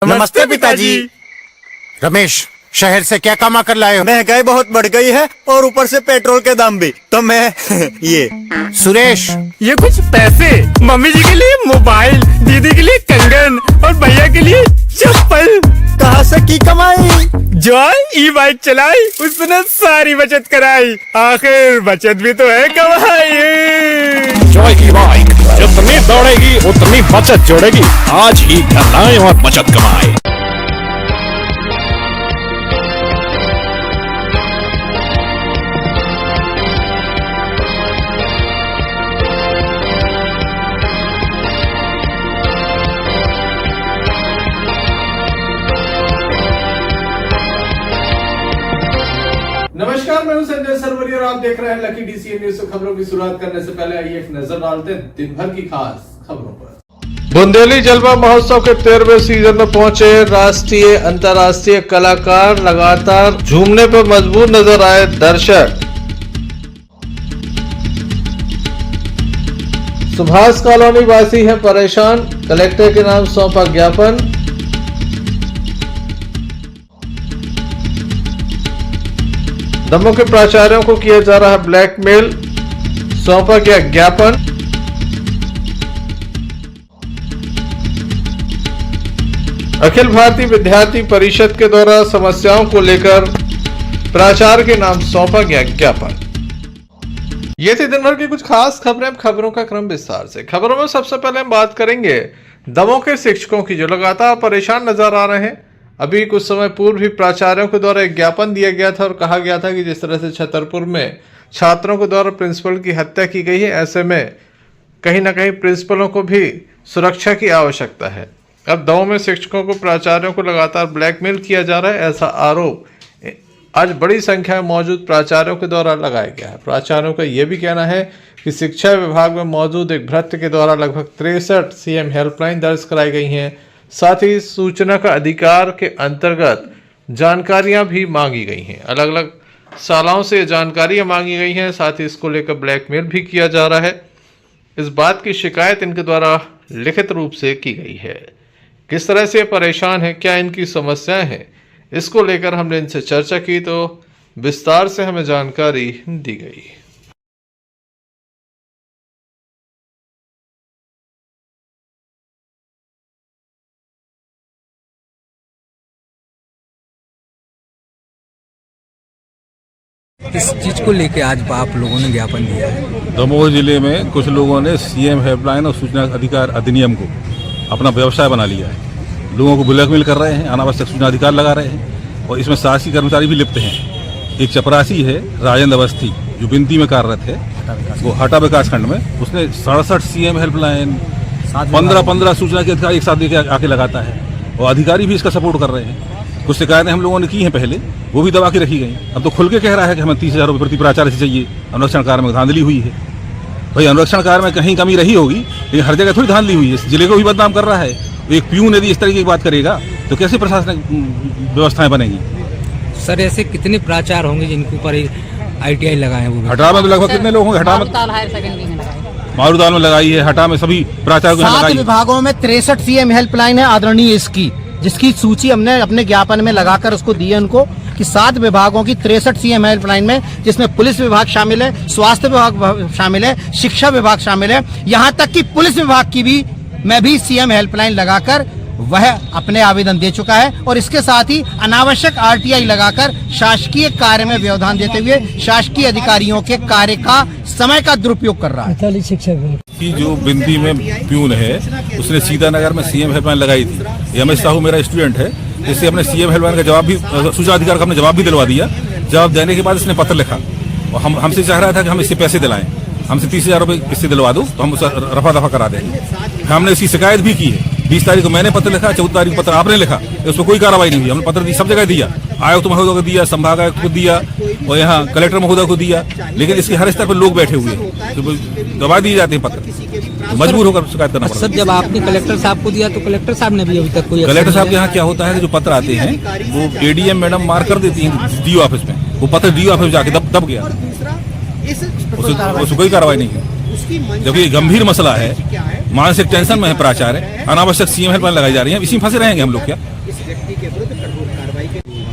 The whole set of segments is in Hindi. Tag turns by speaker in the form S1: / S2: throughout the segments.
S1: नमस्ते पिताजी।
S2: रमेश, शहर से क्या कमा कर लाए हो?
S1: महंगाई बहुत बढ़ गई है और ऊपर से पेट्रोल के दाम भी, तो मैं ये।
S2: सुरेश,
S3: ये कुछ पैसे मम्मी जी के लिए मोबाइल, दीदी के लिए कंगन और भैया के लिए चप्पल।
S1: कहाँ से की कमाई?
S3: जो ई बाइक चलाई उसने सारी बचत कराई, आखिर बचत भी तो है कमाई।
S4: जॉय की बाइक जितनी दौड़ेगी उतनी बचत जोड़ेगी। आज ही घर लाएं और बचत कमाएं।
S5: नमस्कार, मैं हूं संजय सरवरी और आप देख रहे हैं लकी डीसीएन न्यूज। खबरों की शुरुआत करने से पहले आइए एक नजर डालते हैं दिन भर की खास खबरों पर।
S6: बुंदेली जलवा महोत्सव के 13वें सीजन में पहुंचे राष्ट्रीय अंतर्राष्ट्रीय कलाकार, लगातार झूमने पर मजबूर नजर आए दर्शक। सुभाष कॉलोनी वासी हैं परेशान, कलेक्टर के नाम सौंपा ज्ञापन। दमों के प्राचार्यों को किया जा रहा है ब्लैकमेल, सौंपा गया ज्ञापन। अखिल भारतीय विद्यार्थी परिषद के द्वारा समस्याओं को लेकर प्राचार्य के नाम सौंपा गया ज्ञापन। ये थी दिन भर की कुछ खास खबरें। अब खबरों का क्रम विस्तार से। खबरों में सबसे पहले हम बात करेंगे दमों के शिक्षकों की, जो लगातार परेशान नजर आ रहे हैं। अभी कुछ समय पूर्व भी प्राचार्यों के द्वारा एक ज्ञापन दिया गया था और कहा गया था कि जिस तरह से छतरपुर में छात्रों के द्वारा प्रिंसिपल की हत्या की गई है, ऐसे में कहीं ना कहीं प्रिंसिपलों को भी सुरक्षा की आवश्यकता है। अब दमों में शिक्षकों को, प्राचार्यों को लगातार ब्लैकमेल किया जा रहा है, ऐसा आरोप आज बड़ी संख्या में मौजूद प्राचार्यों के द्वारा लगाया गया है। प्राचार्यों का यह भी कहना है कि शिक्षा विभाग में मौजूद एक भ्रष्ट के द्वारा लगभग 63 सीएम हेल्पलाइन दर्ज कराई गई हैं। साथ ही सूचना का अधिकार के अंतर्गत जानकारियां भी मांगी गई हैं। अलग अलग शालाओं से जानकारियां मांगी गई हैं। साथ ही इसको लेकर ब्लैकमेल भी किया जा रहा है। इस बात की शिकायत इनके द्वारा लिखित रूप से की गई है। किस तरह से परेशान है, क्या इनकी समस्याएं हैं, इसको लेकर हमने इनसे चर्चा की तो विस्तार से हमें जानकारी दी गई।
S7: इस चीज को लेके आज आप लोगों ने ज्ञापन दिया है।
S8: दमोह जिले में कुछ लोगों ने सीएम हेल्पलाइन और सूचना अधिकार अधिनियम को अपना व्यवसाय बना लिया है। लोगों को ब्लैकमेल कर रहे हैं, अनावश्यक सूचना अधिकार लगा रहे हैं और इसमें शासकीय कर्मचारी भी लिप्त हैं। एक चपरासी है राजेंद्र अवस्थी, जो बिनती में कार्यरत है, वो हटा विकास खंड में, उसने 67 सीएम हेल्पलाइन, 15 सूचना के अधिकार एक साथ लेके आके लगाता है और अधिकारी भी इसका सपोर्ट कर रहे हैं। कुछ शिकायतें हम लोगों ने की हैं पहले, वो भी दबा के रखी गई। अब तो खुल के कह रहा है कि हमें 30,000 रुपये प्रति प्राचार्य से चाहिए। अनुरक्षण कार्य में धांधली हुई है। भाई अनुरक्षण कार्य में कहीं कमी रही होगी, लेकिन हर जगह थोड़ी धांधली हुई है। जिले को भी बदनाम कर रहा है। एक प्यून यदि इस तरीके की बात करेगा तो कैसे प्रशासनिक व्यवस्थाएं बनेगी?
S7: सर, ऐसे कितने प्राचार्य होंगे जिनके ऊपर ITI लगाए हैं?
S8: हटा में लगभग कितने लोग होंगे? हटा में मारूदाल में लगाई है, हटा में सभी प्राचार्य को लगाई है।
S9: विभागों में 63 सीएम हेल्पलाइन है आदरणीय इसकी, जिसकी सूची हमने अपने ज्ञापन में लगाकर उसको दी है उनको कि 7 विभागों की 63 सीएम हेल्पलाइन में, जिसमें पुलिस विभाग शामिल है, स्वास्थ्य विभाग शामिल है, शिक्षा विभाग शामिल है, यहाँ तक कि पुलिस विभाग की भी मैं भी सीएम हेल्पलाइन लगाकर वह अपने आवेदन दे चुका है। और इसके साथ ही अनावश्यक RTI लगाकर शासकीय कार्य में व्यवधान देते हुए शासकीय अधिकारियों के कार्य का समय का दुरुपयोग कर रहा है।
S8: कि जो बिंदी में प्यून है, उसने सीतानगर में सीएम हेल्पलाइन लगाई थी। रमेश साहू मेरा स्टूडेंट है, इससे अपने सीएम हेल्पलाइन का जवाब भी, सूचना अधिकार का हमने जवाब भी दिलवा दिया। जवाब देने के बाद इसने पत्र लिखा और हमसे चाह रहा था कि हम इससे पैसे दिलाएं, हमसे 30,000 रुपये इससे दिलवा दो तो हम उसे रफा दफा करा देंगे। हमने इसकी शिकायत भी की है। 20 तारीख को मैंने पत्र लिखा, 14 तारीख को पत्र आपने लिखा, उस पर कोई कार्रवाई नहीं हुई। हमने पत्र सब जगह दिया, आयुक्त महोदय को दिया, संभाग आयुक्त को दिया और यहाँ कलेक्टर महोदय को दिया, लेकिन इसके हर स्तर पर लोग बैठे हुए हैं तो दबा दिए जाते हैं पत्र, तो मजबूर होकर शिकायत करना पड़ता है।
S7: सर, जब आपने कलेक्टर साहब को दिया तो कलेक्टर साहब ने भी अभी तक कोई,
S8: कलेक्टर साहब के यहाँ क्या होता है कि जो पत्र आते हैं वो ADM मैडम मार्क कर देती हैं DO ऑफिस में, वो पत्र DO ऑफिस जाके दब गया, उससे कोई कार्रवाई नहीं है। जबकि गंभीर मसला है, मानसिक टेंशन में है प्राचार्य, अनावश्यक सीएम हेल्पलाइन लगाई जा रही है, इसी में फंसे रहेंगे हम लोग क्या?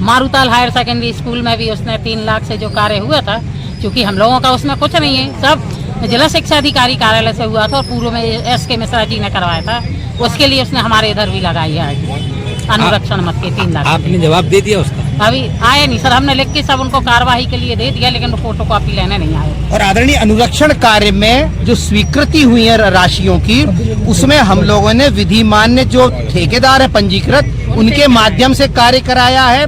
S10: मारूताल हायर सेकेंडरी स्कूल में भी उसने 3 लाख से जो कार्य हुआ था, क्योंकि हम लोगों का उसमें कुछ नहीं है, सब जिला शिक्षा अधिकारी कार्यालय से हुआ था और पूर्व में SK मिश्रा जी ने करवाया था। उसके लिए उसने हमारे इधर भी लगाई है अनुरक्षण मत के 3 लाख।
S7: आपने जवाब दे दिया उसका?
S10: अभी आए नहीं सर, हमने लिख के सब उनको कार्यवाही के लिए दे दिया, लेकिन फोटो कॉपी लेने नहीं आए।
S9: और आदरणीय अनुरक्षण कार्य में जो स्वीकृति हुई है राशियों की, उसमें हम लोगों ने विधिमान्य जो ठेकेदार है पंजीकृत, उनके माध्यम से कार्य कराया है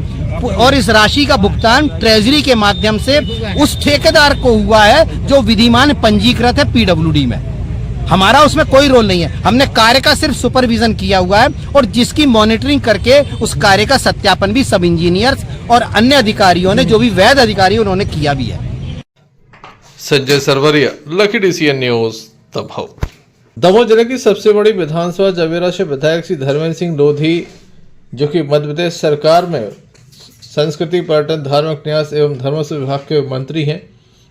S9: और इस राशि का भुगतान ट्रेजरी के माध्यम से उस ठेकेदार को हुआ है जो विधिमान पंजीकृत है PWD में। हमारा उसमें कोई रोल नहीं है, हमने कार्य का सिर्फ सुपरविजन किया हुआ है और जिसकी मॉनिटरिंग करके उस कार्य का सत्यापन भी सब इंजीनियर्स और अन्य अधिकारियों ने, जो भी वैध अधिकारी उन्होंने किया भी है।
S6: Sanjay Sarwaria, lucky DCN news, Damoh. Damoh जिले की सबसे बड़ी विधानसभा जवेरा से विधायक श्री धर्मेंद्र सिंह लोधी, जो कि मध्य प्रदेश सरकार में संस्कृति, पर्यटन, धार्मिक न्यास एवं धर्मस्व विभाग के मंत्री हैं,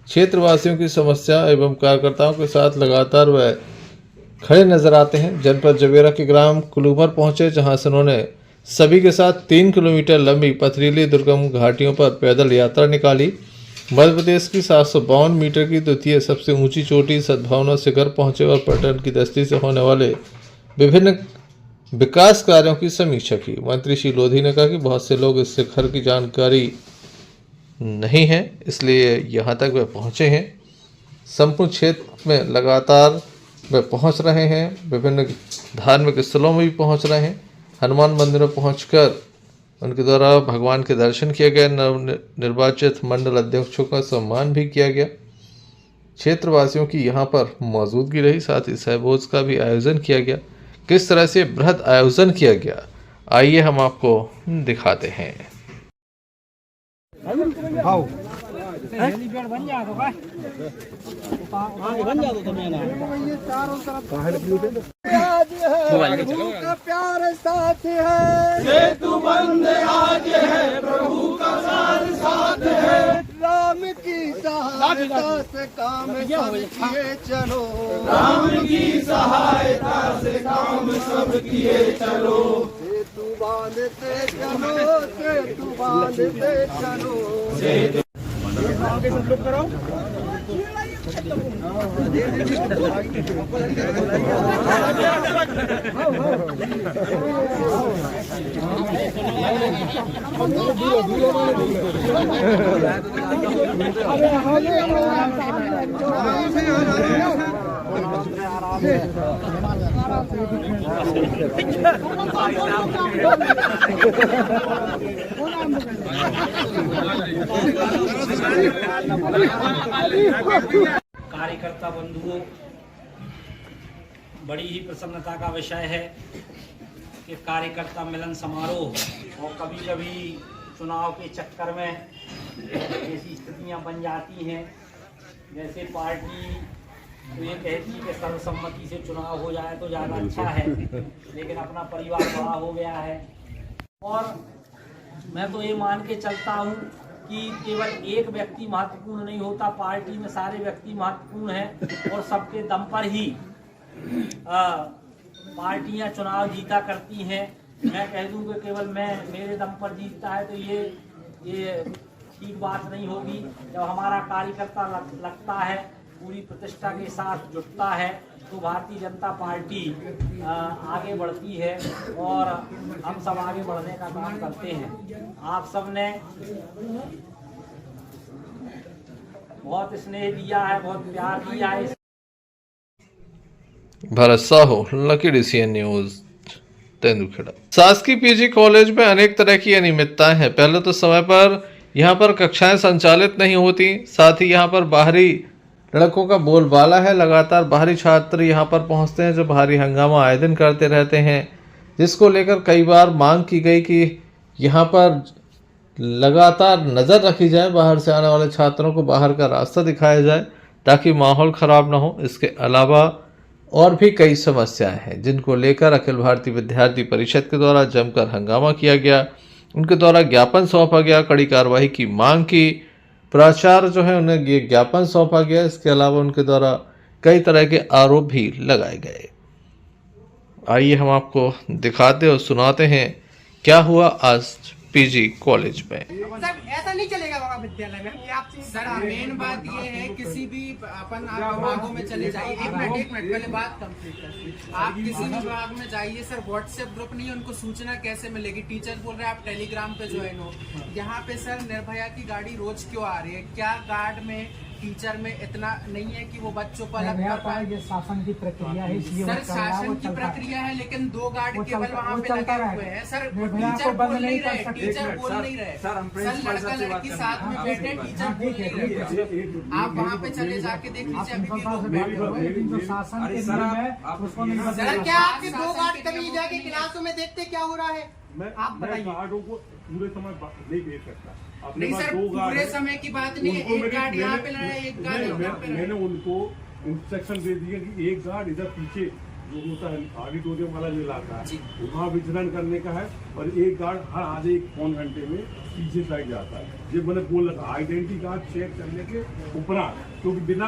S6: क्षेत्रवासियों की समस्या एवं कार्यकर्ताओं के साथ लगातार वह खड़े नजर आते हैं। जनपद जवेरा के ग्राम कुलूमर पहुंचे, जहां से उन्होंने सभी के साथ 3 किलोमीटर लंबी पथरीली दुर्गम घाटियों पर पैदल यात्रा निकाली। मध्य प्रदेश की 752 मीटर की द्वितीय सबसे ऊंची चोटी सद्भावना शिखर पहुंचे और पर्यटन की दृष्टि से होने वाले विभिन्न विकास कार्यों की समीक्षा की। मंत्री श्री लोधी ने कहा कि बहुत से लोग इस शिखर की जानकारी नहीं है, इसलिए यहाँ तक वे पहुँचे हैं। संपूर्ण क्षेत्र में लगातार वे पहुँच रहे हैं, विभिन्न धार्मिक स्थलों में भी पहुँच रहे हैं। हनुमान मंदिर में पहुंचकर उनके द्वारा भगवान के दर्शन किया गया। निर्वाचित मंडल अध्यक्षों का सम्मान भी किया गया। क्षेत्रवासियों की यहाँ पर मौजूदगी रही, साथ ही सहभोज का भी आयोजन किया गया। किस तरह से बृहद आयोजन किया गया, आइए हम आपको दिखाते हैं।
S1: प्यार साथ है, सेतु बंद आज है, प्रभु का साथ है, राम की सहायता से काम सब किए चलो, राम की सहायता से काम सब किए चलो, सेतु बांधते चलो, सेतु बांधते चलो। आगे सब लोग करो।
S11: कार्यकर्ता बंधुओं, बड़ी ही प्रसन्नता का विषय है कि कार्यकर्ता मिलन समारोह, और कभी कभी चुनाव के चक्कर में ऐसी स्थितियां बन जाती हैं, जैसे पार्टी तो ये कहती है कि सर्वसम्मति से चुनाव हो जाए तो ज़्यादा अच्छा है, लेकिन अपना परिवार बड़ा हो गया है। और मैं तो ये मान के चलता हूँ कि केवल एक व्यक्ति महत्वपूर्ण नहीं होता, पार्टी में सारे व्यक्ति महत्वपूर्ण हैं और सबके दम पर ही पार्टियां चुनाव जीता करती हैं। मैं कह दूं कि केवल मेरे दम पर जीतता है तो ये ठीक बात नहीं होगी। जब हमारा कार्यकर्ता लगता है, पूरी प्रतिष्ठा के साथ जुटता है, तो भारतीय जनता पार्टी आगे बढ़ती है और हम सब आगे बढ़ने का काम करते हैं। आप सब ने बहुत स्नेह दिया है, बहुत प्यार दिया है।
S6: Bharat Sahu, lucky DCN news, Tendukheda. शासकीय PG कॉलेज में अनेक तरह की अनियमितताएं हैं। पहले तो समय पर यहाँ पर कक्षाएं संचालित नहीं होती, साथ ही यहाँ पर बाहरी लड़कों का बोलबाला है। लगातार बाहरी छात्र यहाँ पर पहुँचते हैं, जो भारी हंगामा आए दिन करते रहते हैं, जिसको लेकर कई बार मांग की गई कि यहाँ पर लगातार नज़र रखी जाए, बाहर से आने वाले छात्रों को बाहर का रास्ता दिखाया जाए ताकि माहौल ख़राब ना हो। इसके अलावा और भी कई समस्याएं हैं, जिनको लेकर अखिल भारतीय विद्यार्थी परिषद के द्वारा जमकर हंगामा किया गया। उनके द्वारा ज्ञापन सौंपा गया, कड़ी कार्रवाई की मांग की। प्राचार्य जो है उन्हें ये ज्ञापन सौंपा गया। इसके अलावा उनके द्वारा कई तरह के आरोप भी लगाए गए। आइए हम आपको दिखाते और सुनाते हैं क्या हुआ आज पीजी कॉलेज में।
S9: सर ऐसा नहीं चलेगा महाविद्यालय में। हम आपसे
S1: सर मेन बात ये है, किसी भी अपन आप विभागों में चले जाइए, एक मिनट पहले बात कंप्लीट कर। आप किसी भी विभाग में जाइए सर, व्हाट्सएप ग्रुप नहीं है, उनको सूचना कैसे मिलेगी? टीचर बोल रहे हैं आप टेलीग्राम पे ज्वाइन हो। यहाँ पे सर निर्भया की गाड़ी रोज क्यों आ रही है? क्या गार्ड में टीचर में इतना नहीं है कि वो बच्चों पर अलग कर पाए?
S9: ये शासन की प्रक्रिया है,
S1: सर शासन की प्रक्रिया है, लेकिन 2 गार्ड केवल वहाँ पे लगे हुए हैं। सर टीचर बोल नहीं रहे, टीचर बोल नहीं रहे। सर लड़का लड़की साथ में बैठे, टीचर बोल नहीं रहे। आप वहाँ पे चले जाके देख लीजिए, अभी भी लोग बैठे हुए हैं।
S9: शासन के नियम है उसको नहीं।
S1: सर क्या आपके 2 गार्ड कभी जाके क्लासों में देखते क्या हो रहा है?
S9: आप बताइए।
S12: गार्डों को पूरे समय नहीं भेज सकता।
S1: नहीं सर पूरे समय की बात नहीं है, एक गार्ड यहाँ पे लड़ा है, एक गार्ड यहाँ पे लड़ा है।
S12: मैंने उनको इंस्ट्रक्शन दे दिया कि एक गार्ड इधर पीछे जो होता है ऑडिटोरियम वाला जो इलाका है वहाँ विचरण करने का है, और एक गार्ड हर आधे 1 घंटे में पीछे साइड जाता है। ये मैंने बोल रखा आइडेंटिटी कार्ड चेक करने के उपरांत, क्योंकि बिना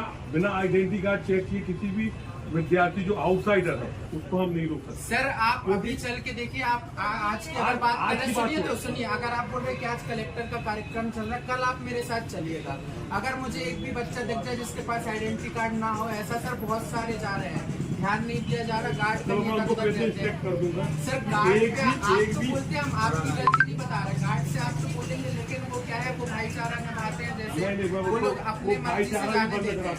S12: आइडेंटिटी कार्ड चेक किए किसी भी विद्यार्थी जो आउटसाइडर है उसको हम नहीं रोक सकते।
S1: सर आप अभी चल के देखिए, आप आज की अगर बात करें, सुनिए तो सुनिए। अगर आप बोल रहे हैं कि आज कलेक्टर का कार्यक्रम चल रहा है, कल आप मेरे साथ चलिएगा। अगर मुझे एक भी बच्चा दिख जाए जिसके पास आइडेंटिटी कार्ड ना हो, ऐसा सर बहुत सारे जा रहे हैं, ध्यान नहीं दिया जा रहा। गार्ड
S12: तो मैं उनको कैसे चेक कर दूंगा?
S1: सर गार्ड पे आप तो बोलते हैं, हम आपकी गलती नहीं बता रहे। गार्ड से आप तो बोलेंगे, लेकिन वो क्या है, वो भाईचारा निभाते हैं, जैसे वो लोग अपने मर्जी से जाने देते हैं।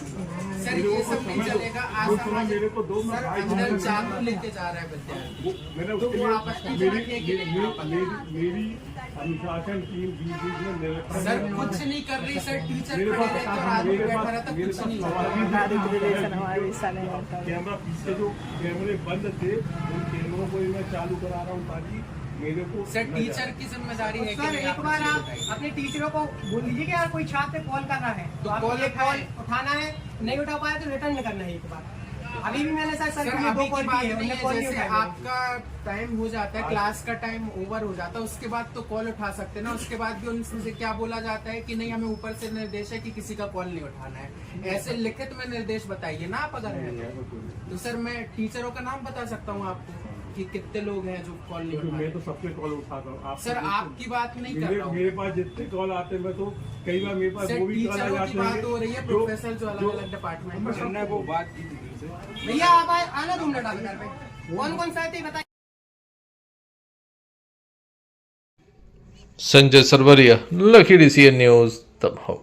S1: सर ये सब नहीं चलेगा। आज
S12: मेरे को 2
S1: सर अंदर चाकू लेके जा रहा है विद्यार्थी,
S12: मैंने
S1: तो वो आपत्ति जताने के लिए
S12: मेरी अनुशासन टीम बीच में
S1: सर कुछ नहीं कर रही। सर टीचर खड़े रहते और आदमी बैठा रहता, कुछ नहीं
S12: कैमरा पीछे जो कैमरे बंद थे उन कैमरों को मैं चालू करा रहा हूँ ताकि मेरे को।
S1: सर टीचर की जिम्मेदारी है।
S9: सर एक बार आप अपने टीचरों को बोल दीजिए कि यार कोई छात्र कॉल कर रहा है तो आप ये कॉल उठाना है, नहीं उठा पाया तो रिटर्न करना है एक बार। अभी भी मैंने सर
S1: अभी की बात नहीं है, जैसे आपका टाइम हो जाता है, क्लास का टाइम ओवर हो जाता है, उसके बाद तो कॉल उठा सकते हैं ना। उसके बाद भी उनसे क्या बोला जाता है कि नहीं, हमें ऊपर से निर्देश है कि किसी का कॉल नहीं उठाना है। ऐसे लिखित में निर्देश बताइए ना आप अगर है तो। सर मैं टीचरों का नाम बता सकता हूँ आपको कि कितने लोग हैं जो कॉल नहीं उठा रहे।
S12: मैं तो सबके कॉल उठाता हूँ।
S1: सर आपकी बात नहीं कर रहा हूँ।
S12: मेरे पास जितने कॉल आते हैं मैं तो कई बार मेरे पास वो भी कॉल आ जाते हैं।
S1: बात हो रही है प्रोफेसर जो अलग अलग डिपार्टमेंट में वो बात की थी।
S9: भैया आप आना 2 मिनट घर पे, कौन सा है बताइए।
S6: Sanjay Sarwaria, lucky DCN news Damoh.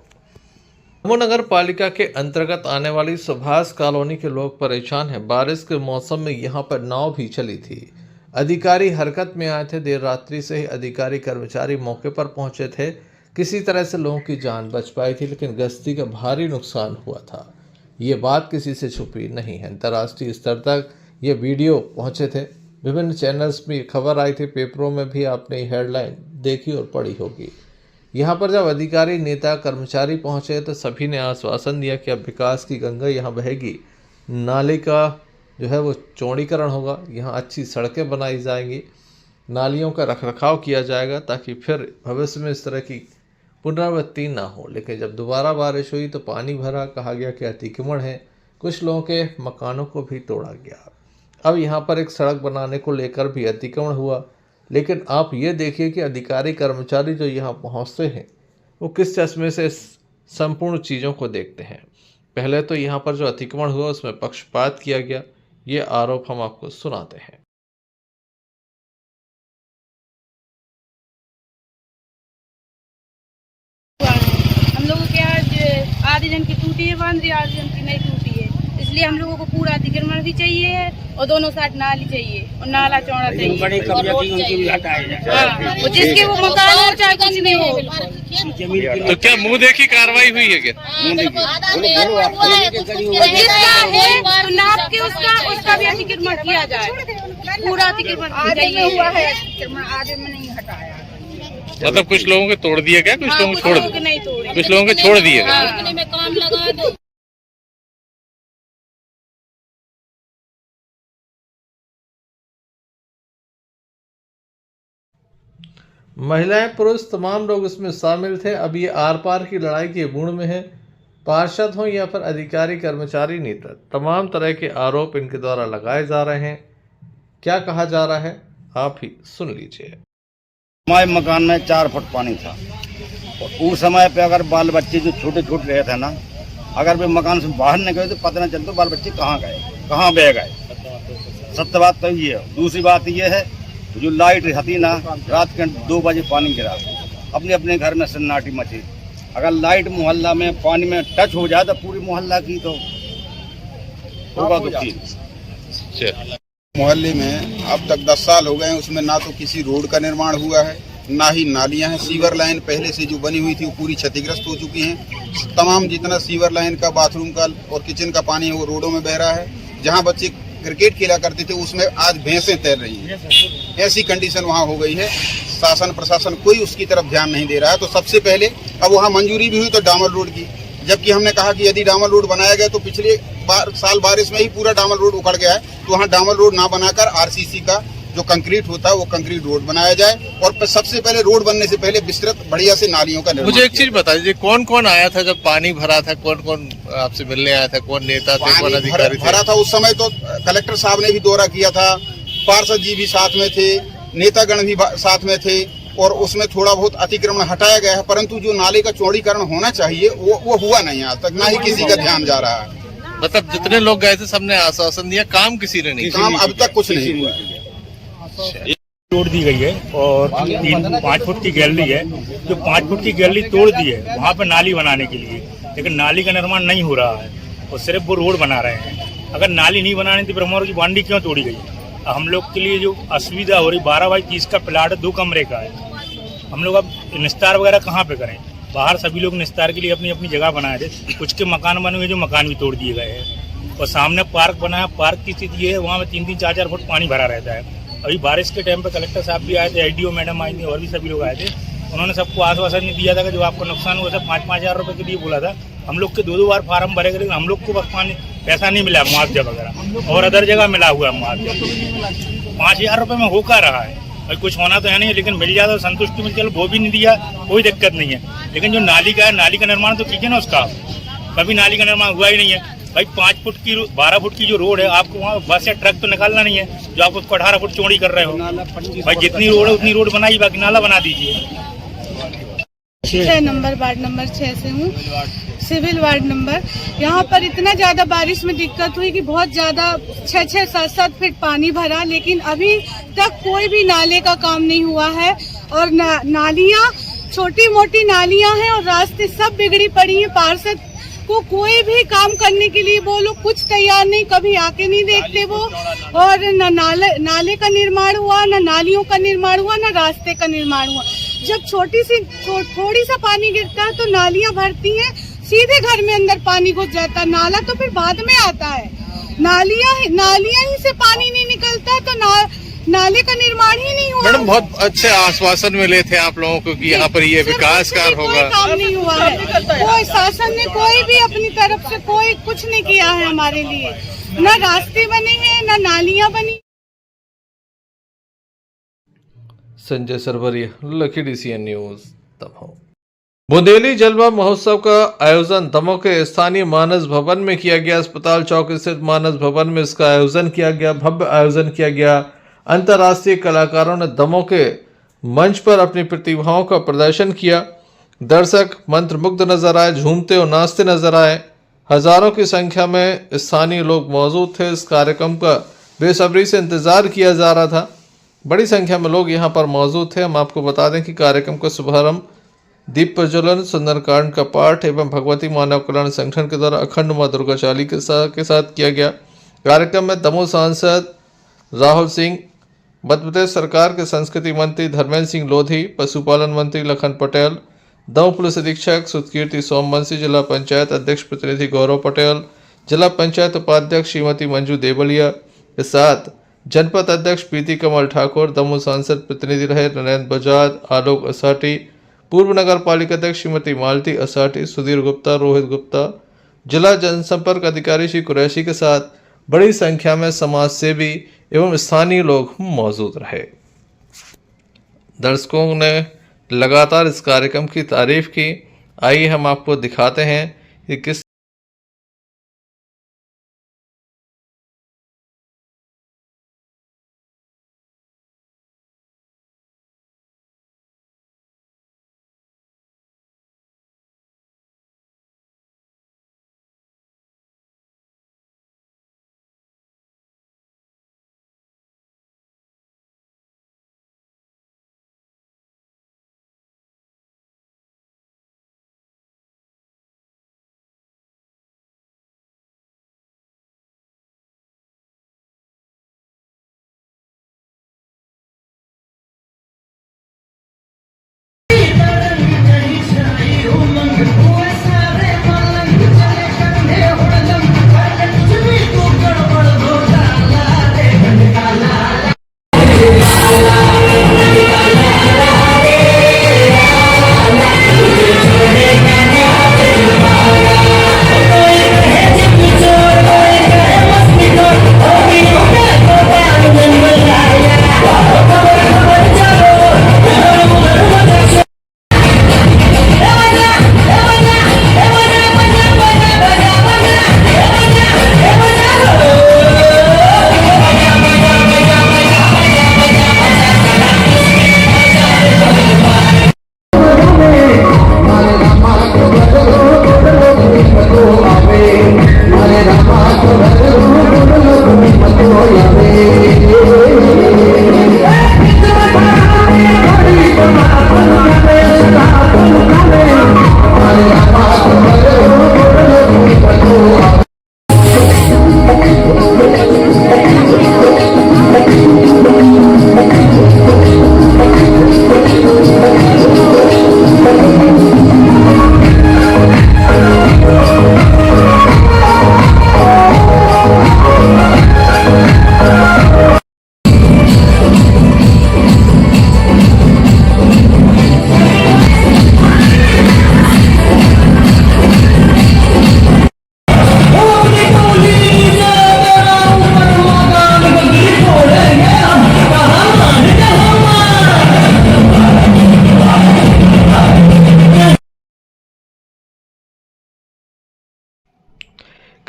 S6: Damoh नगर पालिका के अंतर्गत आने वाली सुभाष कॉलोनी के लोग परेशान हैं। बारिश के मौसम में यहां पर नाव भी चली थी। अधिकारी हरकत में आए थे। देर रात्रि से ही अधिकारी कर्मचारी मौके पर पहुंचे थे। किसी तरह से लोगों की जान बच पाई थी, लेकिन गश्ती का भारी नुकसान हुआ था। ये बात किसी से छुपी नहीं है। अंतर्राष्ट्रीय स्तर तक ये वीडियो पहुंचे थे। विभिन्न चैनल्स में खबर आई थी, पेपरों में भी आपने हेडलाइन देखी और पढ़ी होगी। यहाँ पर जब अधिकारी, नेता, कर्मचारी पहुंचे तो सभी ने आश्वासन दिया कि अब विकास की गंगा यहाँ बहेगी। नाले का जो है वो चौड़ीकरण होगा, यहाँ अच्छी सड़कें बनाई जाएंगी, नालियों का रखरखाव किया जाएगा ताकि फिर भविष्य में इस तरह की पुनरावृत्ति ना हो। लेकिन जब दोबारा बारिश हुई तो पानी भरा, कहा गया कि अतिक्रमण है, कुछ लोगों के मकानों को भी तोड़ा गया। अब यहाँ पर एक सड़क बनाने को लेकर भी अतिक्रमण हुआ। लेकिन आप ये देखिए कि अधिकारी कर्मचारी जो यहाँ पहुँचते हैं वो किस चश्मे से संपूर्ण चीज़ों को देखते हैं। पहले तो यहाँ पर जो अतिक्रमण हुआ उसमें पक्षपात किया गया, ये आरोप हम आपको सुनाते हैं।
S13: हम लोगों के आज आधे जन की टूटी है बांध, आधे जन की नहीं टूटी है, इसलिए हम लोगों को पूरा अतिक्रमण भी चाहिए और दोनों साइड नाली चाहिए और नाला चौड़ा चाहिए और जिसके वो मकान हो चाहे कुछ नहीं हो।
S6: तो क्या मुंह देखी कार्रवाई हुई है क्या?
S13: जिसका है नाप के उसका भी अतिक्रमण किया जाए, पूरा अतिक्रमण हुआ है, आधे में नहीं हटाया।
S6: मतलब कुछ लोगों के तोड़ दिया क्या? कुछ लोगों को छोड़ दिया, कुछ लोगों के छोड़ दिए गए।
S13: काम लगा दो।
S6: महिलाएं, पुरुष, तमाम लोग इसमें शामिल थे। अब ये आर पार की लड़ाई के गुण में है। पार्षद हों या फिर अधिकारी, कर्मचारी, नेता, तमाम तरह के आरोप इनके द्वारा लगाए जा रहे हैं। क्या कहा जा रहा है आप ही सुन लीजिए।
S14: हमारे मकान में 4 फुट पानी था और उस समय पे अगर बाल बच्चे जो छोटे छोटे रहे थे ना, अगर वे मकान से बाहर निकले तो पता नहीं चलता बाल बच्चे कहाँ गए, कहाँ बह गए। सत्य बात तो ये है। दूसरी बात ये है, जो लाइट रहती ना, रात के 2 बजे पानी गिरा, अपने अपने घर में सन्नाटी मची। अगर लाइट मोहल्ला में पानी में टच हो जाए तो पूरी मोहल्ला की तो होगा दुखी।
S15: मोहल्ले में अब तक 10 साल हो गए, उसमें ना तो किसी रोड का निर्माण हुआ है, ना ही नालियां हैं। सीवर लाइन पहले से जो बनी हुई थी वो पूरी क्षतिग्रस्त हो चुकी हैं। तमाम जितना सीवर लाइन का, बाथरूम का और किचन का पानी है वो रोडों में बह रहा है। जहां बच्चे क्रिकेट खेला करते थे उसमें आज भैंसें तैर रही हैं। ऐसी कंडीशन वहां हो गई है। शासन प्रशासन कोई उसकी तरफ ध्यान नहीं दे रहा है। तो सबसे पहले अब वहां मंजूरी भी हुई तो डामर रोड की, जबकि हमने कहा कि यदि डामर रोड बनाया गया तो पिछले साल बारिश में ही पूरा डामर रोड उखड़ गया है, तो वहाँ डामर रोड ना बनाकर आरसीसी का जो कंक्रीट होता है वो कंक्रीट रोड बनाया जाए। और सबसे पहले रोड बनने से पहले विस्तृत बढ़िया से नालियों का निर्माण।
S6: मुझे एक चीज बता दीजिए, कौन कौन आया था जब पानी भरा था? कौन कौन आपसे मिलने आया था? कौन नेता थे, कौन अधिकारी थे?
S15: भरा था उस समय तो कलेक्टर साहब ने भी दौरा किया था, पार्षद जी भी साथ में थे, नेतागण भी साथ में थे और उसमें थोड़ा बहुत अतिक्रमण हटाया गया है, परंतु जो नाले का चौड़ीकरण होना चाहिए वो हुआ नहीं आज तक, ना ही किसी का ध्यान जा रहा है।
S6: मतलब जितने लोग गए थे सबने आश्वासन दिया, काम किसी ने नहीं,
S15: काम अब तक कुछ नहीं हुआ।
S16: तोड़ दी गई है और 5 फुट की गैलरी है, जो 5 फुट की गैलरी तोड़ दी है वहाँ पे नाली बनाने के लिए, लेकिन नाली का निर्माण नहीं हो रहा है और सिर्फ वो रोड बना रहे हैं। अगर नाली नहीं बनानी तो ब्रह्मपुर की बाउंड्री क्यों तोड़ी गई? हम लोग के लिए जो असुविधा हो रही, 12 बाई 30 का प्लाट 2 कमरे का है, हम लोग अब निस्तार वगैरह कहाँ पे करें? बाहर सभी लोग निस्तार के लिए अपनी अपनी जगह बनाए थे, कुछ के मकान बने हुए जो मकान भी तोड़ दिए गए हैं और सामने पार्क बना है। पार्क की स्थिति है वहाँ में 3-3, 4-4 फुट पानी भरा रहता है। अभी बारिश के टाइम पे कलेक्टर साहब भी आए थे, एसडीओ मैडम आई थी और भी सभी लोग आए थे। उन्होंने सबको आश्वासन दिया था कि जो आपको नुकसान हुआ था 5-5 हज़ार रुपये के लिए बोला था। हम लोग के 2-2 बार फार्म भरे गए, लेकिन हम लोग को बस पैसा नहीं मिला मुआवजा वगैरह, और अदर जगह मिला हुआ है मुआवजा। 5,000 रुपये में हो का रहा है, और कुछ होना तो है नहीं, लेकिन मिल जाता तो संतुष्टि मिल, चलो वो भी नहीं दिया कोई दिक्कत नहीं है। लेकिन जो नाली का है, नाली का निर्माण तो कीजिए ना, उसका कभी नाली का निर्माण हुआ ही नहीं है भाई। 5 फुट की 12 फुट की जो रोड है, आपको वहाँ बस या ट्रक तो निकालना नहीं है, जो आप उसको 18 फुट चौड़ी कर रहे हो भाई। जितनी रोड है उतनी रोड बनाई, बाकी नाला बना दीजिए।
S13: 6 नंबर वार्ड नंबर 6 से हूँ, सिविल वार्ड नंबर। यहाँ पर इतना ज्यादा बारिश में दिक्कत हुई कि बहुत ज्यादा 6-6, 7-7 फीट पानी भरा, लेकिन अभी तक कोई भी नाले का काम नहीं हुआ है। और नालियाँ छोटी मोटी नालियाँ हैं और रास्ते सब बिगड़ी पड़ी हैं। पार्षद को कोई भी काम करने के लिए वो लोग कुछ तैयार नहीं, कभी आके नहीं देखते वो। और न नाले का निर्माण हुआ, न नालियों का निर्माण हुआ, न रास्ते का निर्माण हुआ। जब थोड़ी सा पानी गिरता है तो नालियां भरती हैं, सीधे घर में अंदर पानी घुस जाता है। नाला तो फिर बाद में आता है, नालियां ही से पानी नहीं निकलता है तो नाले का निर्माण ही नहीं हुआ।
S6: मैडम बहुत अच्छे आश्वासन मिले थे आप लोगों को कि यहाँ पर ये विकास कार्य होगा,
S13: कोई काम नहीं हुआ है। कोई शासन ने कोई भी अपनी तरफ से कोई कुछ नहीं किया है हमारे लिए, न रास्ते बने हैं न नालियां बनी।
S6: Sanjay Sarwaria, lucky DCN news, Damoh. Bundeli जलवा महोत्सव का आयोजन दमोह के स्थानीय मानस भवन में किया गया। अस्पताल चौक स्थित मानस भवन में इसका आयोजन किया गया, भव्य आयोजन किया गया। अंतर्राष्ट्रीय कलाकारों ने दमोह के मंच पर अपनी प्रतिभाओं का प्रदर्शन किया। दर्शक मंत्रमुग्ध नजर आए, झूमते और नाचते नजर आए। हजारों की संख्या में स्थानीय लोग मौजूद थे। इस कार्यक्रम का बेसब्री से इंतजार किया जा रहा था। बड़ी संख्या में लोग यहाँ पर मौजूद थे। हम आपको बता दें कि कार्यक्रम का शुभारंभ दीप प्रज्वलन, सुंदरकांड का पाठ एवं भगवती मानव कल्याण संगठन के द्वारा अखंड मां दुर्गा चाली के साथ किया गया। कार्यक्रम में दमोह सांसद राहुल सिंह, मध्य प्रदेश सरकार के संस्कृति मंत्री धर्मेंद्र सिंह लोधी, पशुपालन मंत्री लखन पटेल, दमोह पुलिस अधीक्षक सुतकीर्ति सोमवंशी, जिला पंचायत अध्यक्ष प्रतिनिधि गौरव पटेल, जिला पंचायत उपाध्यक्ष श्रीमती मंजू देवलिया के साथ जनपद अध्यक्ष प्रीति कमल ठाकुर, दमोह सांसद प्रतिनिधि रहे नरेंद्र बजाज, आलोक असाटी, पूर्व नगर पालिका अध्यक्ष श्रीमती मालती असाटी, सुधीर गुप्ता, रोहित गुप्ता, जिला जनसंपर्क अधिकारी श्री कुरैशी के साथ बड़ी संख्या में समाज सेवी एवं स्थानीय लोग मौजूद रहे। दर्शकों ने लगातार इस कार्यक्रम की तारीफ की। आइए हम आपको दिखाते हैं कि किस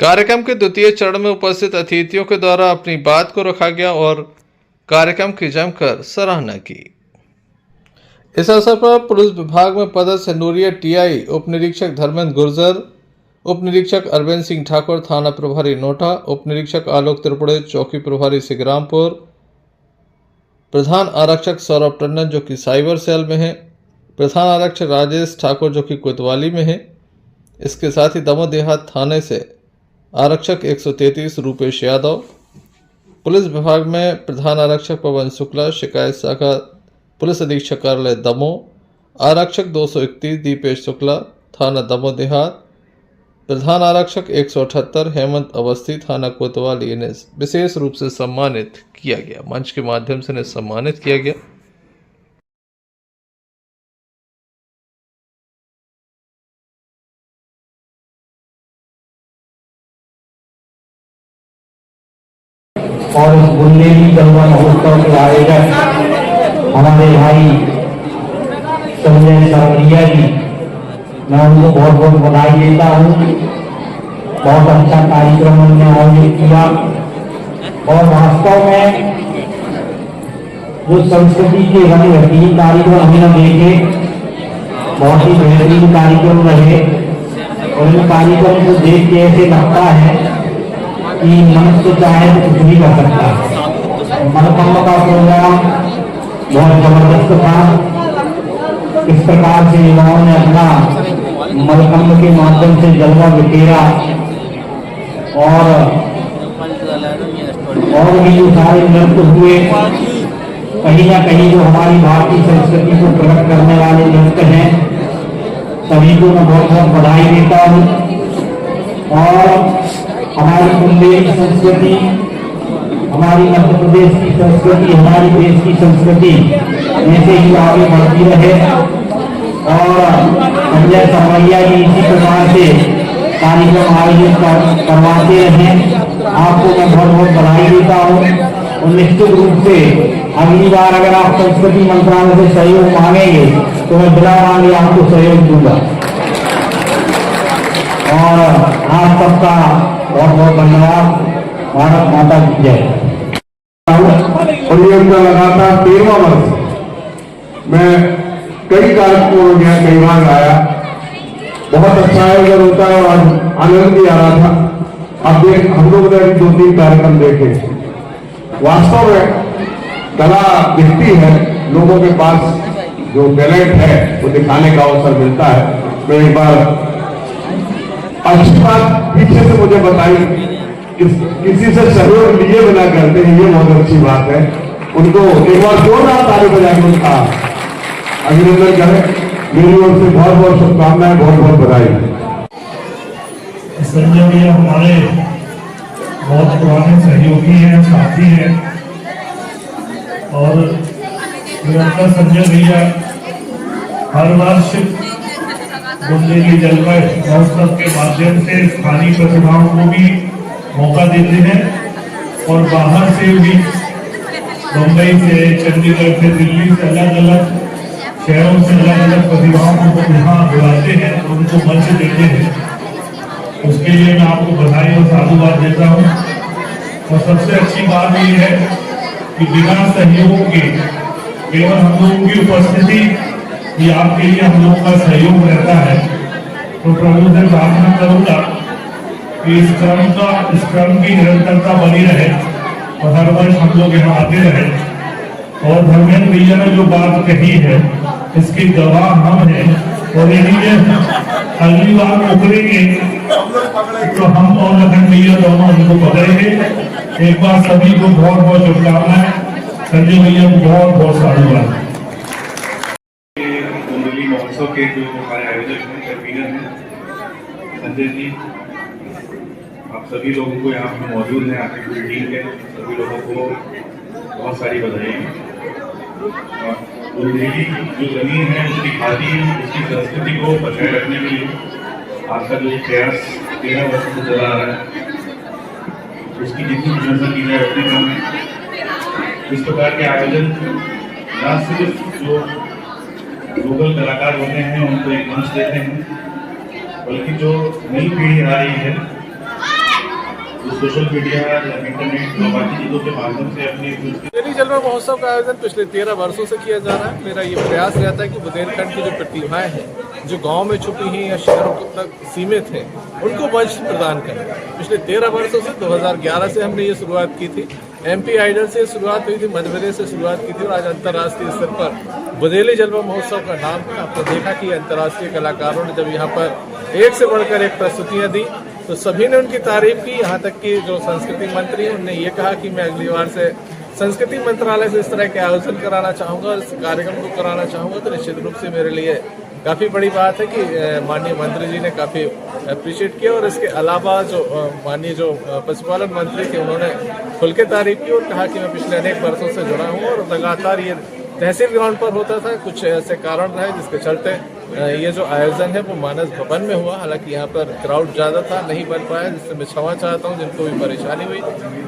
S6: कार्यक्रम के द्वितीय चरण में उपस्थित अतिथियों के द्वारा अपनी बात को रखा गया और कार्यक्रम की जमकर सराहना की। इस अवसर पर पुलिस विभाग में पदस्थ सिंदूरिया टीआई उप निरीक्षक धर्मेंद्र गुर्जर, उप निरीक्षक अरविंद सिंह ठाकुर, थाना प्रभारी नोटा, उप निरीक्षक आलोक त्रिपुरे, चौकी प्रभारी सिगरामपुर, प्रधान आरक्षक सौरभ टंडन जो कि साइबर सेल में है, प्रधान आरक्षक राजेश ठाकुर जो कि कोतवाली में है। इसके साथ ही दमोह देहात थाने से आरक्षक 133 रूपेश यादव, पुलिस विभाग में प्रधान आरक्षक पवन शुक्ला, शिकायत शाखा पुलिस अधीक्षक कार्यालय दमोह, आरक्षक 231 दीपेश शुक्ला, थाना दमोह देहात, प्रधान आरक्षक 178 हेमंत अवस्थी, थाना कोतवाली, इन्हें विशेष रूप से सम्मानित किया गया। मंच के माध्यम से इन्हें सम्मानित किया गया।
S17: और इस बुंदेली जलवा महोत्सव के आयोजक हमारे भाई संजय सरवरिया जी, मैं उनको बहुत बहुत बधाई देता हूँ। बहुत अच्छा कार्यक्रम उन्होंने आयोजित किया और वास्तव में जो संस्कृति के रंग रंगीन कार्यक्रम हमने देखे, बहुत ही बेहतरीन कार्यक्रम रहे और इन कार्यक्रम को देख के ऐसे लगता है कि मनुष्य चाहे तो कुछ भी कर सकता है। मनोकामना का प्रोग्राम बहुत जबरदस्त था। इस प्रकार से युवाओं ने अपना मलकंब के माध्यम से जलवा बिखेरा और भी जो सारे नृत्य हुए, कहीं ना कहीं जो हमारी भारतीय संस्कृति को प्रकट करने वाले नृत्य हैं, सभी को मैं बहुत बहुत बधाई देता हूँ। और हमारी बुंदेली संस्कृति, हमारी मध्य प्रदेश की संस्कृति, हमारी देश की संस्कृति ऐसे ही आगे बढ़ती रहे और संजय सरवरिया जी इसी प्रकार से कार्यक्रम आयोजित करवाते रहें। आपको मैं बहुत बहुत बधाई देता हूँ और निश्चित रूप से अगली बार अगर आप संस्कृति मंत्रालय से सहयोग मांगेंगे तो मैं बिना मांगे आपको सहयोग दूंगा। और आप सबका बहुत बहुत धन्यवाद। भारत माता की जय।
S12: और ये उनका लगातार 13वां वर्ष। मैं कई कार्यक्रमों में गया, कई बार आया, बहुत अच्छा आयोजन होता है और आनंद भी आ रहा था। अब देख हम लोग ने 2-3 कार्यक्रम देखे, वास्तव में कला दिखती है, लोगों के पास जो टैलेंट है वो दिखाने का अवसर मिलता है। मैं एक बार अच्छी बात पीछे से मुझे बताई, किसी से सहयोग लिए बिना करते हैं, ये बहुत अच्छी बात है। उनको एक बार जोरदार ताली बजा के उनका अभिनंदन करें। मेरी ओर से बहुत बहुत शुभकामनाएं, बहुत बहुत बधाई।
S18: संजय भैया हमारे बहुत पुराने सहयोगी हैं, साथी हैं और निरंतर संजय भैया हर वर्ष बुंदेली जलवा महोत्सव के माध्यम से स्थानीय प्रतिभाओं को भी मौका देते हैं और बाहर से भी, मुंबई से, चंडीगढ़ से, दिल्ली से, अलग अलग शहरों से अलग अलग प्रतिभाओं को यहाँ बुलाते हैं और उनको मंच देते हैं। उसके लिए मैं आपको बधाई और साधुवाद देता हूँ। और सबसे अच्छी बात ये है कि बिना सहयोग के केवल हम लोगों की उपस्थिति ही आपके लिए हम लोगों का सहयोग रहता है। तो प्रभु से प्रार्थना करूंगा कि इस क्रम की निरंतरता बनी रहे और हर वर्ष हम लोग यहाँ आते रहे। और धर्मेंद्र भैया ने जो बात कही है इसकी गवाह हम हैं और यदि अगली बार उभरेंगे तो हम और लखन भैया दोनों उनको पकड़ेंगे। एक बार सभी को बहुत बहुत शुभकामनाएं। संजय भैया को बहुत बहुत साधुवाद।
S12: बुंदेली महोत्सव के जो हमारे आयोजक हैं, कन्वीनर हैं संजय जी, आप सभी लोगों को यहाँ पे मौजूद हैं, आपकी पूरी टीम के सभी लोगों को बहुत सारी बधाई। बुंदेली जो जमीन है उसकी खादी, उसकी संस्कृति को बचाए रखने के लिए आपका जो प्रयास 13 वर्ष से चला आ रहा है, उसकी जितनी प्रशंसा की जाए उतनी कम है। इस प्रकार के आयोजन न सिर्फ जो लोकल कलाकार होते हैं उनको एक मंच देते हैं, बल्कि जो नई पीढ़ी आ रही है
S18: सोशल मीडिया या इंटरनेट बाकी चीजों के माध्यम से अपनी
S6: बुंदेली जलवा महोत्सव का आयोजन पिछले 13 वर्षों से किया जा रहा है। मेरा ये प्रयास रहता है कि बुंदेलखंड की जो प्रतिभाएं हैं, जो गांव में छुपी हैं या शहरों तक सीमित हैं, उनको मंच प्रदान करें। पिछले 13 वर्षों से 2011 से हमने ये शुरुआत की थी। MP आइडल से शुरुआत हुई थी, मध्य प्रदेश से शुरुआत की थी और आज अंतर्राष्ट्रीय स्तर पर बुंदेली जलवा महोत्सव का नाम है। आपने देखा कि अंतर्राष्ट्रीय कलाकारों ने जब यहाँ पर एक से बढ़कर एक प्रस्तुतियाँ दी तो सभी ने उनकी तारीफ की। यहाँ तक कि जो संस्कृति मंत्री हैं उन्होंने ये कहा कि मैं अगली बार से संस्कृति मंत्रालय से इस तरह के आयोजन कराना चाहूँगा, इस कार्यक्रम को कराना चाहूँगा। तो निश्चित रूप से मेरे लिए काफ़ी बड़ी बात है कि माननीय मंत्री जी ने काफ़ी अप्रिशिएट किया। और इसके अलावा जो माननीय जो पशुपालन मंत्री थे उन्होंने खुल के तारीफ की और कहा कि मैं पिछले अनेक वर्षों से जुड़ा हूँ और लगातार ये तहसील ग्राउंड पर होता था। कुछ ऐसे कारण रहे जिसके चलते ये जो आयोजन है वो मानस भवन में हुआ। हालांकि यहाँ पर क्राउड ज़्यादा था, नहीं बन पाया, जिससे मैं क्षमा चाहता हूँ जिनको भी परेशानी हुई।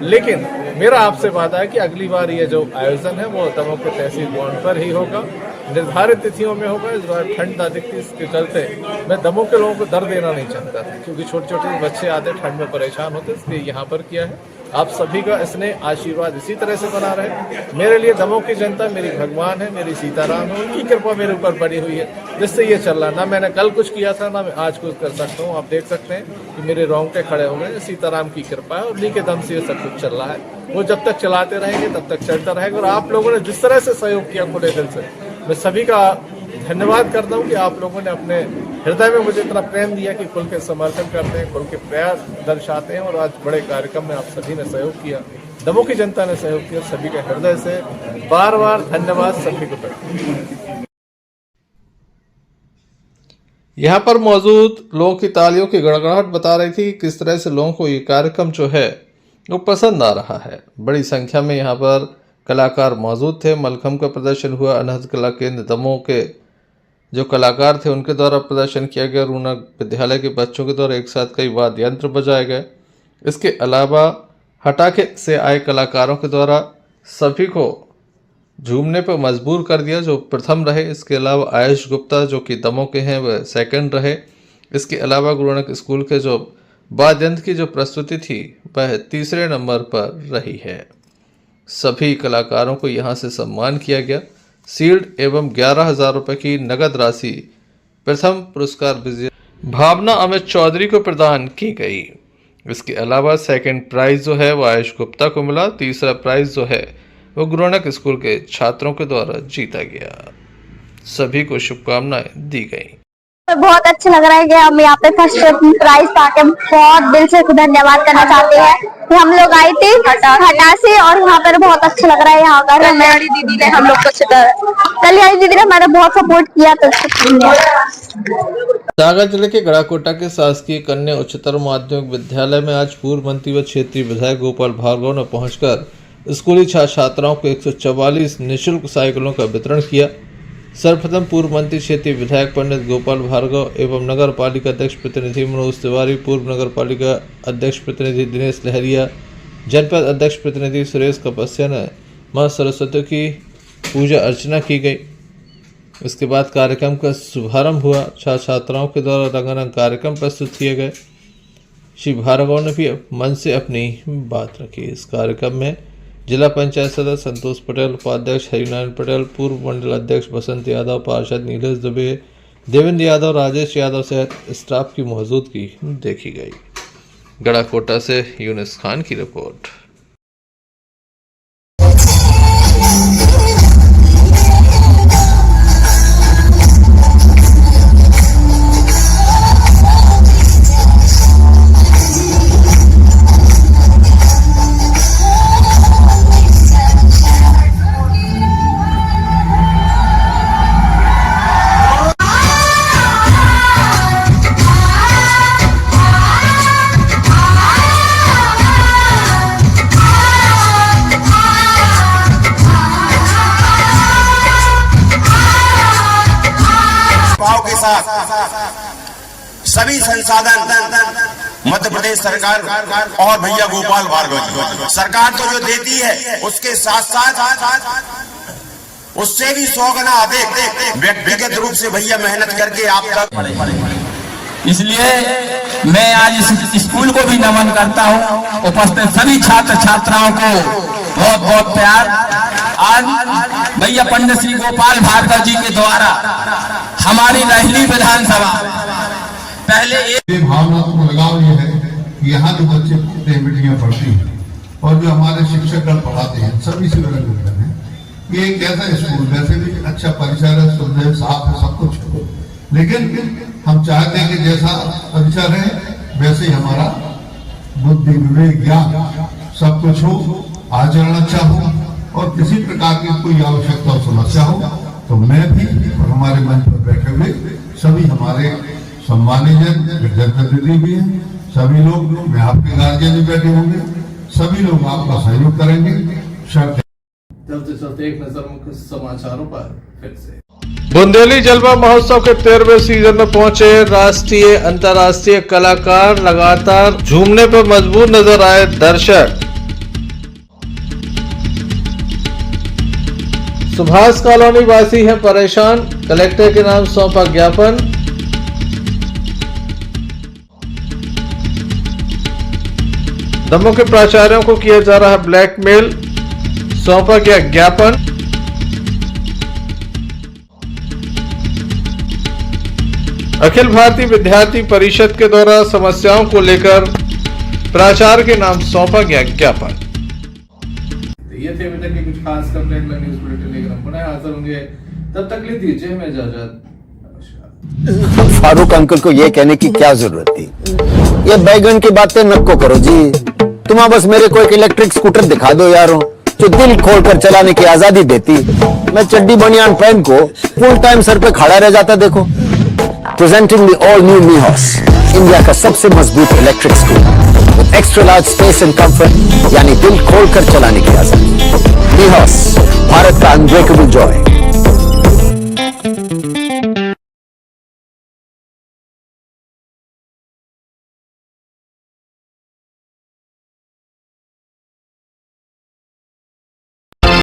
S6: लेकिन मेरा आपसे वादा है कि अगली बार ये जो आयोजन है वो दमोह के तहसील ग्राउंड पर ही होगा, निर्धारित तिथियों में होगा। इस बार ठंड अधिक थी, इसके चलते मैं दमोह के लोगों को दर्द देना नहीं चाहता था, क्योंकि छोटे छोटे बच्चे आते ठंड में परेशान होते, इसलिए यहाँ पर किया है। आप सभी का स्नेह आशीर्वाद इसी तरह से बना रहे। मेरे लिए दमोह की जनता मेरी भगवान है, मेरी सीताराम है, उनकी कृपा मेरे ऊपर बनी हुई है, जिससे ये चल रहा। ना मैंने कल कुछ किया था, ना मैं आज कुछ कर सकता हूँ। आप देख सकते हैं कि मेरे रोंगटे खड़े हो गए। सीताराम की कृपा है और उन्हीं के दम से ये सब कुछ चल रहा है। वो जब तक चलाते रहेंगे तब तक चलता रहेगा। और आप लोगों ने जिस तरह से सहयोग किया खुले दिल से, मैं सभी का धन्यवाद करता हूँ कि आप लोगों ने अपने हृदय में मुझे इतना प्रेम दिया कि खुल के समर्थन करते हैं, खुल के प्रयास दर्शाते हैं। और आज बड़े कार्यक्रम में आप सभी ने सहयोग किया, दमोह की जनता ने सहयोग किया। सभी के हृदय से बार बार धन्यवाद सभी को। यहाँ पर मौजूद लोगों की तालियों की गड़गड़ाहट बता रही थी कि किस तरह से लोगों को ये कार्यक्रम जो है वो पसंद आ रहा है। बड़ी संख्या में यहाँ पर कलाकार मौजूद थे। मलखम्ब का प्रदर्शन हुआ। अनहद कला केंद्र दमोह के जो कलाकार थे उनके द्वारा प्रदर्शन किया गया। रूनक विद्यालय के बच्चों के द्वारा एक साथ कई वाद्य यंत्र बजाए गए। इसके अलावा हटाके से आए कलाकारों के द्वारा सभी को झूमने पर मजबूर कर दिया, जो प्रथम रहे। इसके अलावा आयुष गुप्ता जो कि दमोह के हैं वह सेकंड रहे। इसके अलावा गुरुनानक स्कूल के जो वाद्य यंत्र की जो प्रस्तुति थी वह तीसरे नंबर पर रही है। सभी कलाकारों को यहाँ से सम्मान किया गया। शील्ड एवं 11,000 रुपये की नगद राशि प्रथम पुरस्कार विजेता भावना अमित चौधरी को प्रदान की गई। इसके अलावा सेकंड प्राइज जो है वो आयुष गुप्ता को मिला। तीसरा प्राइज जो है वो गुरुनानक स्कूल के छात्रों के द्वारा जीता गया। सभी को शुभकामनाएं दी गई।
S19: बहुत अच्छा लग रहा है कि हम यहाँ पे फर्स्ट प्राइज पाके बहुत दिल से धन्यवाद करना चाहते हैं। हम लोग आए थे हटा से और यहाँ पर बहुत अच्छा लग रहा है। यहाँ पर कल्याणी दीदी ने हम लोग को कल्याणी दीदी ने हमारा बहुत सपोर्ट किया। तो
S6: सागर जिले के गड़ाकोटा के शासकीय कन्या उच्चतर माध्यमिक विद्यालय में आज पूर्व मंत्री व क्षेत्रीय विधायक गोपाल भार्गव ने पहुंचकर स्कूली छात्र छात्राओं को 144 निःशुल्क साइकिलों का वितरण किया। सर्वप्रथम पूर्व मंत्री क्षेत्रीय विधायक पंडित गोपाल भार्गव एवं नगर पालिका अध्यक्ष प्रतिनिधि मनोज तिवारी, पूर्व नगर पालिका अध्यक्ष प्रतिनिधि दिनेश लहरिया, जनपद अध्यक्ष प्रतिनिधि सुरेश कपस्या ने मां सरस्वती की पूजा अर्चना की गई। इसके बाद कार्यक्रम का शुभारंभ हुआ। छात्र छात्राओं के द्वारा रंगारंग कार्यक्रम प्रस्तुत किए गए। श्री भार्गव ने भी मन से अपनी बात रखी। इस कार्यक्रम में जिला पंचायत सदस्य संतोष पटेल, उपाध्यक्ष हरिनारायण पटेल, पूर्व मंडल अध्यक्ष बसंत यादव, पार्षद नीलेश दुबे, देवेंद्र यादव, राजेश यादव सहित स्टाफ की मौजूदगी देखी गई। गड़ाकोटा से यूनिस खान की रिपोर्ट।
S14: सभी संसाधन मध्य प्रदेश सरकार और भैया गोपाल भार्गव जी सरकार तो जो देती है उसके साथ साथ उससे भी 100 गुना अधिक व्यक्तिगत रूप से भैया मेहनत करके आप तक
S20: इसलिए मैं आज इस स्कूल को भी नमन करता हूं। उपस्थित सभी छात्र छात्राओं को बहुत बहुत प्यार। आज भैया पंडित श्री गोपाल भार्गव जी के द्वारा हमारी रहली विधानसभा पहले
S21: एक भावनात्मक लगाव ये है कि यहाँ जो बच्चे बेटियां पढ़ती हैं और जो हमारे शिक्षकगण पढ़ाते हैं सभी से अलग है। ये एक ऐसा स्कूल वैसे भी अच्छा परिसर है, सुंदर साफ है, सब कुछ है, लेकिन हम चाहते हैं कि जैसा परिसर है वैसे ही हमारा बुद्धि विवेक ज्ञान सब कुछ हो, आचरण अच्छा हो और किसी प्रकार की कोई आवश्यकता और समस्या हो तो मैं भी और हमारे मंच पर बैठे हुए सभी हमारे सम्मानित जनप्रतिनिधि भी हैं, सभी लोग मैं आपके गार्जियन भी बैठे होंगे, सभी लोग आपका सहयोग करेंगे।
S5: चलते चलते एक नजर मुख्य समाचारों पर फिर से।
S6: बुंदेली जलवा महोत्सव के 13वें सीजन में पहुंचे राष्ट्रीय अंतर्राष्ट्रीय कलाकार लगातार झूमने पर मजबूर नजर आए दर्शक। सुभाष कॉलोनी वासी हैं परेशान, कलेक्टर के नाम सौंपा ज्ञापन। दमों के प्राचार्यों को किया जा रहा है ब्लैकमेल, सौंपा गया ज्ञापन। अखिल भारतीय विद्यार्थी परिषद के द्वारा समस्याओं को लेकर प्राचार्य के नाम सौंपा गया ज्ञापन।
S5: ये थे अभी तक के कुछ खास कंटेंट में न्यूज़ बुलेटिन लेकर हम पुनः हाजिर होंगे, तब तक ले दीजिए हमें इजाजत।
S22: फारूक अंकल को ये कहने की क्या जरूरत थी? ये बैगन की बातें नको करो जी, तुम बस मेरे को एक इलेक्ट्रिक स्कूटर दिखा दो यारो जो दिल खोलकर चलाने की आजादी देती। मैं चड्डी बनियान पहन को फुल टाइम सर पे खड़ा रह जाता। देखो, प्रेजेंटिंग द ऑल न्यू मीहॉस, इंडिया का सबसे मजबूत electric scooter with extra large space and comfort, यानी दिल खोलकर चलाने की आजादी। मीहॉस, भारत का अनब्रेकेबल जॉय।